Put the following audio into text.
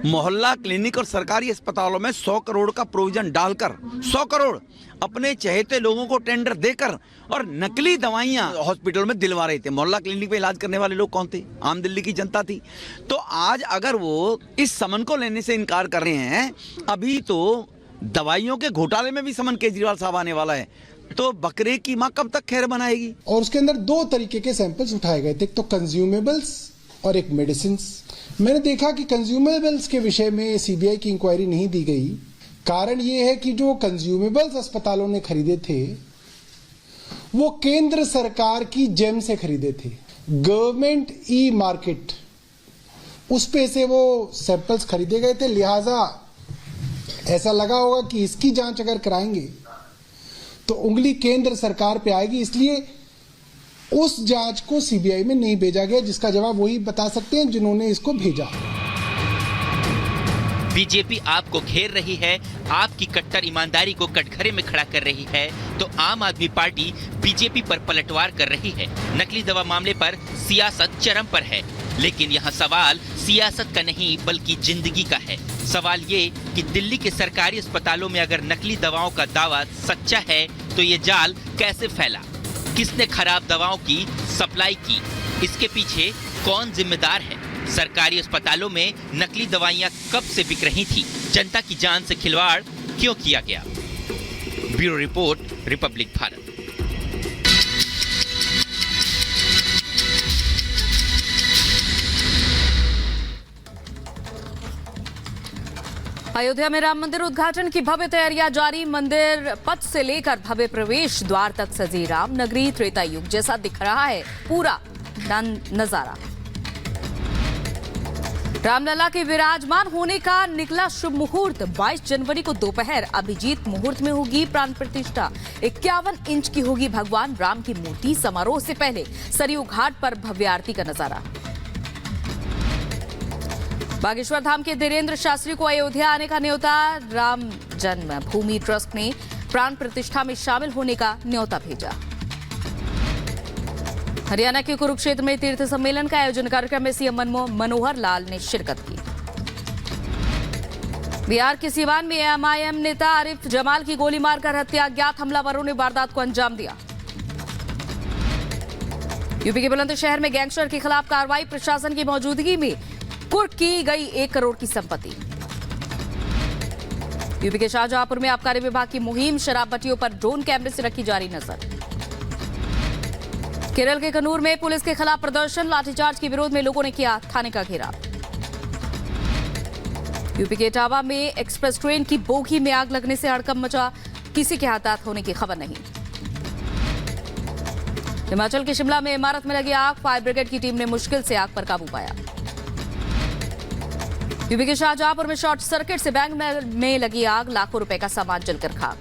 मोहल्ला क्लिनिक और सरकारी अस्पतालों में 100 करोड़ का प्रोविजन डालकर 100 करोड़ अपने चहेते लोगों को टेंडर देकर और नकली दवाइयां हॉस्पिटल में दिलवा रहे थे। मोहल्ला क्लिनिक में इलाज करने वाले लोग कौन थे? आम दिल्ली की जनता थी। तो आज अगर वो इस समन को लेने से इनकार कर रहे हैं, अभी तो दवाइयों के घोटाले में भी समन केजरीवाल साहब आने वाला है, तो बकरे की माँ कब तक खैर बनाएगी? और उसके अंदर दो तरीके के सैंपल्स उठाए गए थे, एक तो कंज्यूमेबल्स और एक मेडिसिन। मैंने देखा कि कंज्यूमेबल्स के विषय में सीबीआई की इंक्वायरी नहीं दी गई। कारण ये है कि जो कंज्यूमेबल्स अस्पतालों ने खरीदे थे वो केंद्र सरकार की जेम से खरीदे थे, गवर्नमेंट ई मार्केट, उस पे से वो सैंपल्स खरीदे गए थे। लिहाजा ऐसा लगा होगा कि इसकी जांच अगर कराएंगे तो उंगली केंद्र सरकार पे आएगी, इसलिए उस जांच को सीबीआई में नहीं भेजा गया, जिसका जवाब वही बता सकते हैं जिन्होंने इसको भेजा। बीजेपी आपको घेर रही है, आपकी कट्टर ईमानदारी को कटघरे में खड़ा कर रही है, तो आम आदमी पार्टी बीजेपी पर पलटवार कर रही है। नकली दवा मामले पर सियासत चरम पर है, लेकिन यहाँ सवाल सियासत का नहीं बल्कि जिंदगी का है। सवाल ये कि दिल्ली के सरकारी अस्पतालों में अगर नकली दवाओं का दावा सच्चा है तो ये जाल कैसे फैला? किसने खराब दवाओं की सप्लाई की? इसके पीछे कौन जिम्मेदार है? सरकारी अस्पतालों में नकली दवाइयां कब से बिक रही थी? जनता की जान से खिलवाड़ क्यों किया गया? Bureau report, Republic Bharat. Ayodhya में राम मंदिर उद्घाटन की भव्य तैयारियां जारी। मंदिर पथ से लेकर भव्य प्रवेश द्वार तक सजी राम नगरी त्रेता युग जैसा दिख रहा है पूरा नजारा। रामलला के विराजमान होने का निकला शुभ मुहूर्त। 22 जनवरी को दोपहर अभिजीत मुहूर्त में होगी प्राण प्रतिष्ठा। 51 इंच की होगी भगवान राम की मूर्ति। समारोह से पहले सरयू घाट पर भव्य आरती का नजारा। बागेश्वर धाम के धीरेन्द्र शास्त्री को अयोध्या आने का न्योता। राम जन्मभूमि ट्रस्ट ने प्राण प्रतिष्ठा में शामिल होने का न्योता भेजा। हरियाणा के कुरुक्षेत्र में तीर्थ सम्मेलन का आयोजन। कार्यक्रम में सीएम मनोहर लाल ने शिरकत की। बिहार के सीवान में एमआईएम नेता आरिफ जमाल की गोली मारकर हत्या। अज्ञात हमलावरों ने वारदात को अंजाम दिया। यूपी के बुलंदशहर में गैंगस्टर के खिलाफ कार्रवाई। प्रशासन की मौजूदगी में कुर्क की गई 1 करोड़ की संपत्ति। यूपी के शाहजहांपुर में आबकारी विभाग की मुहिम। शराब भट्टियों पर ड्रोन कैमरे से रखी जारी नजर। केरल के कन्नूर में पुलिस के खिलाफ प्रदर्शन। लाठीचार्ज के विरोध में लोगों ने किया थाने का घेराव। यूपी के इटावा में एक्सप्रेस ट्रेन की बोगी में आग लगने से हड़कंप मचा। किसी के हताहत होने की खबर नहीं। हिमाचल के शिमला में इमारत में लगी आग। फायर ब्रिगेड की टीम ने मुश्किल से आग पर काबू पाया। यूपी के शाहजहांपुर में शॉर्ट सर्किट से बैंक में लगी आग। लाखों रुपए का सामान जलकर खाक।